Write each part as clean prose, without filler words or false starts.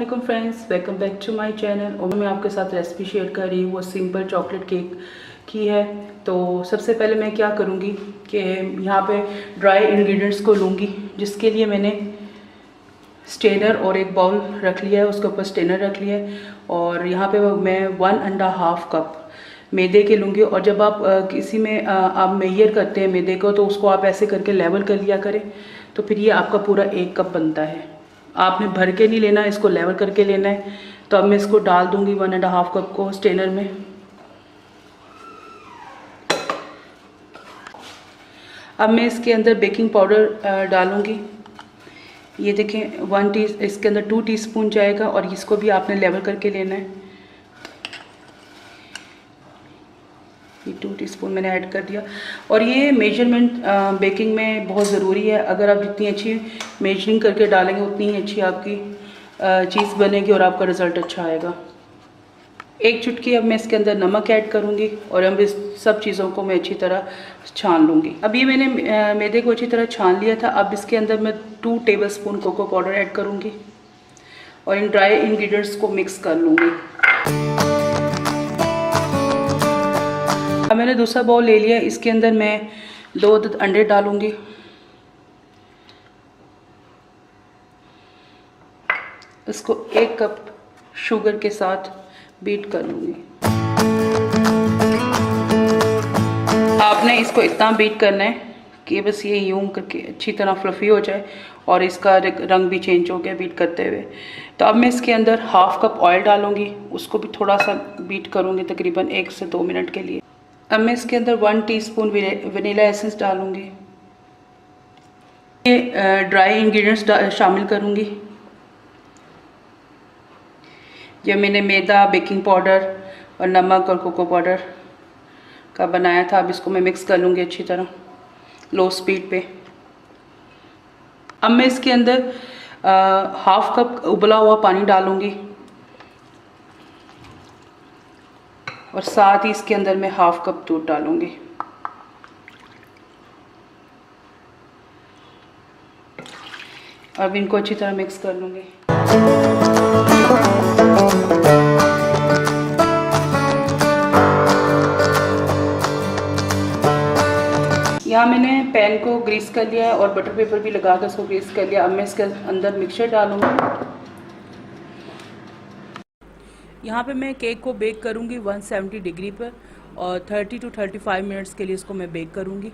अस्सलामुअलैकुम friends, welcome back to my channel. और मैं आपके साथ रेसिपी शेयर कर रही हूँ, वो सिंपल चॉकलेट केक की है। तो सबसे पहले मैं क्या करूँगी कि यहाँ पे ड्राई इंग्रेडिएंट्स को लूँगी, जिसके लिए मैंने स्टेनर और एक बाउल रख लिया है, उसके ऊपर स्टेनर रख लिया है। और यहाँ पे मैं 1.5 कप मैदे के लूँगी। और जब आप किसी में आप मेजर करते हैं मैदे को, तो उसको आप ऐसे करके लेवल कर लिया करें, तो फिर ये आपका पूरा 1 कप बनता है। आपने भर के नहीं लेना, इसको लेवल करके लेना है। तो अब मैं इसको डाल दूँगी 1.5 कप को स्टेनर में। अब मैं इसके अंदर बेकिंग पाउडर डालूँगी। ये देखें इसके अंदर 2 टीस्पून जाएगा, और इसको भी आपने लेवल करके लेना है। ये 2 टीस्पून मैंने ऐड कर दिया। और ये मेजरमेंट बेकिंग में बहुत ज़रूरी है। अगर आप जितनी अच्छी मेजरिंग करके डालेंगे, उतनी ही अच्छी आपकी चीज़ बनेगी और आपका रिज़ल्ट अच्छा आएगा। 1 चुटकी अब मैं इसके अंदर नमक ऐड करूँगी, और अब इस सब चीज़ों को मैं अच्छी तरह छान लूँगी। अब ये मैंने मैदे को अच्छी तरह छान लिया था। अब इसके अंदर मैं 2 टेबलस्पून कोको पाउडर ऐड करूँगी, और इन ड्राई इंग्रेडिएंट्स को मिक्स कर लूँगी। अब मैंने दूसरा बाउल ले लिया, इसके अंदर मैं 2 अंडे डालूँगी। इसको 1 कप शुगर के साथ बीट कर लूँगी। आपने इसको इतना बीट करना है कि बस ये यूं करके अच्छी तरह फ्लफ़ी हो जाए, और इसका रंग भी चेंज हो गया बीट करते हुए। तो अब मैं इसके अंदर 1/2 कप ऑयल डालूँगी, उसको भी थोड़ा सा बीट करूँगी, तकरीबन 1 से 2 मिनट के लिए। अब मैं इसके अंदर 1 टीस्पून वनीला एसेंस डालूँगी। ये ड्राई इंग्रेडिएंट्स शामिल करूँगी, जो मैंने मैदा, बेकिंग पाउडर और नमक और कोको पाउडर का बनाया था। अब इसको मैं मिक्स कर लूँगी अच्छी तरह लो स्पीड पे। अब मैं इसके अंदर 1/2 कप उबला हुआ पानी डालूँगी, और साथ ही इसके अंदर मैं 1/2 कप दूध डालूँगी। अब इनको अच्छी तरह मिक्स कर लूँगी। यहाँ मैंने पैन को ग्रीस कर लिया है, और बटर पेपर भी लगा कर उसको ग्रीस कर लिया। अब मैं इसके अंदर मिक्सचर डालूँगी। यहाँ पे मैं केक को बेक करूँगी 170 डिग्री पर, और 30 to 35 मिनट्स के लिए इसको मैं बेक करूँगी।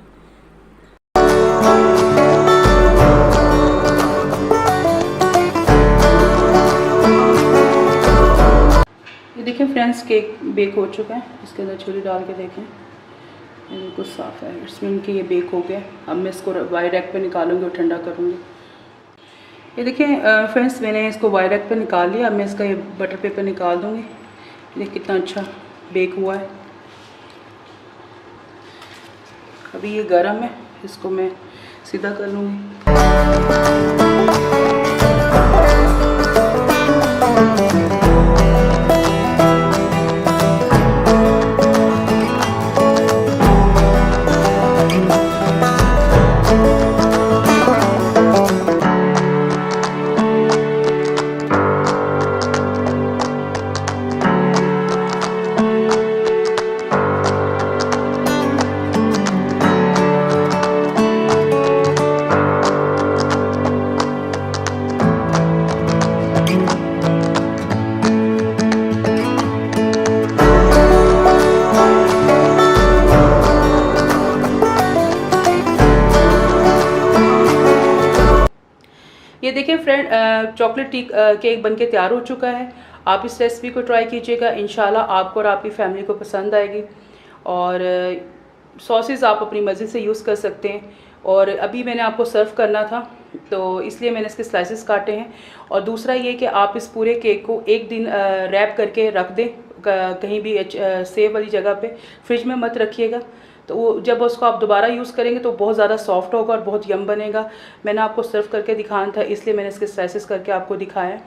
ये देखें फ्रेंड्स, केक बेक हो चुका है। इसके अंदर छुरी डाल के देखें, ये बिल्कुल साफ़ है। इसमें कि ये बेक हो गया। अब मैं इसको वाई रैक पे निकालूंगी और ठंडा करूँगी। ये देखें फ्रेंड्स, मैंने इसको वाई रैक पे निकाल लिया। अब मैं इसका ये बटर पेपर निकाल दूँगी। देखिए कितना अच्छा बेक हुआ है। अभी ये गर्म है, इसको मैं सीधा कर लूँगी। ये देखिए फ्रेंड, चॉकलेट केक बनके तैयार हो चुका है। आप इस रेसिपी को ट्राई कीजिएगा, इंशाल्लाह आपको और आपकी फैमिली को पसंद आएगी। और सॉसेस आप अपनी मर्ज़ी से यूज़ कर सकते हैं। और अभी मैंने आपको सर्व करना था, तो इसलिए मैंने इसके स्लाइसेस काटे हैं। और दूसरा ये कि आप इस पूरे केक को 1 दिन रैप करके रख दें, कहीं भी सेफ वाली जगह पे। फ्रिज में मत रखिएगा, तो वो जब उसको आप दोबारा यूज़ करेंगे तो बहुत ज़्यादा सॉफ्ट होगा और बहुत यम बनेगा। मैंने आपको सर्व करके दिखाना था, इसलिए मैंने इसके स्लाइसेस करके आपको दिखाया।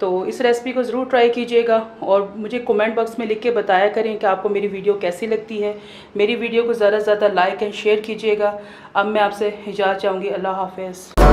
तो इस रेसिपी को ज़रूर ट्राई कीजिएगा, और मुझे कमेंट बॉक्स में लिख के बताया करें कि आपको मेरी वीडियो कैसी लगती है। मेरी वीडियो को ज़्यादा से ज़्यादा लाइक एंड शेयर कीजिएगा। अब मैं आपसे इजाज़त चाहूँगी। अल्लाह हाफ़िज़।